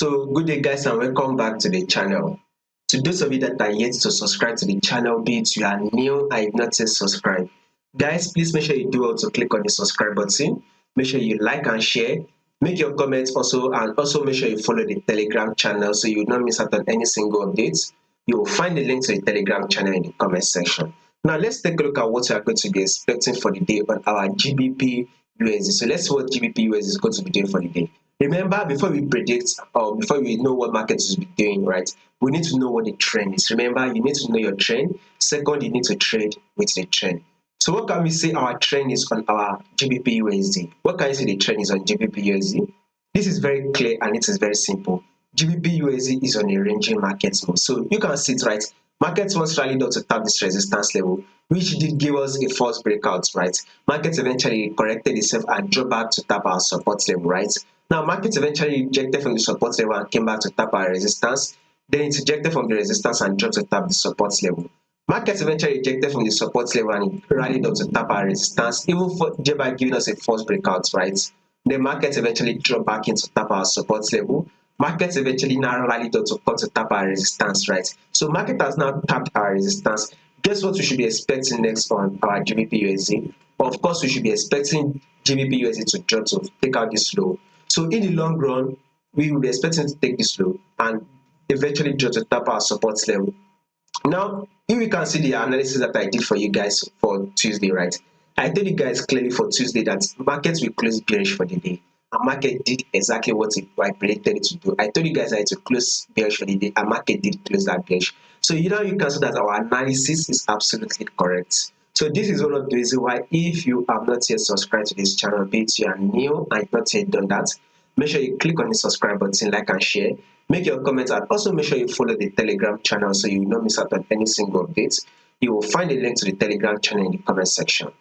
So good day guys and welcome back to the channel. To those of you that are yet to subscribe to the channel, be it you are new and you've not yet subscribed, guys, please make sure you do also click on the subscribe button. Make sure you like and share, make your comments also, and also make sure you follow the Telegram channel so you will not miss out on any single updates. You will find the link to the Telegram channel in the comment section. Now let's take a look at what we are going to be expecting for the day on our GBP USD. So let's see what GBP USD is going to be doing for the day. Remember, before we predict or before we know what markets will be doing, right, we need to know what the trend is. Remember, you need to know your trend. Second, you need to trade with the trend. So what can we say our trend is on our GBP USD? What can you say the trend is on GBP USD? This is very clear and it is very simple. GBP USD is on a ranging market move. So you can see it, right? Markets once rallied up to tap this resistance level, which did give us a false breakout, right? Markets eventually corrected itself and dropped back to tap our support level, right? Now, markets eventually rejected from the support level and came back to tap our resistance. Then it rejected from the resistance and dropped to tap the support level. Markets eventually rejected from the support level and it rallied up to tap our resistance, even for thereby giving us a false breakout, right? The markets eventually dropped back into tap our support level. Markets eventually now rallied up to come to tap our resistance, right? So market has now tapped our resistance. Guess what we should be expecting next on our GBP USD? Of course, we should be expecting GBP USD to drop to take out this low. So in the long run, we will be expecting to take this low and eventually drop to tap our support level. Now, if we can see the analysis that I did for you guys for Tuesday, right? I told you guys clearly for Tuesday that markets will close bearish for the day. And market did exactly what I predicted it to do. I told you guys that it would close bearish for the day, and market did close that bearish. So you can see that our analysis is absolutely correct. So this is one of the reasons why, if you have not yet subscribed to this channel, be it you are new and not yet done that, make sure you click on the subscribe button, like and share. Make your comments and also make sure you follow the Telegram channel so you will not miss out on any single updates. You will find a link to the Telegram channel in the comment section.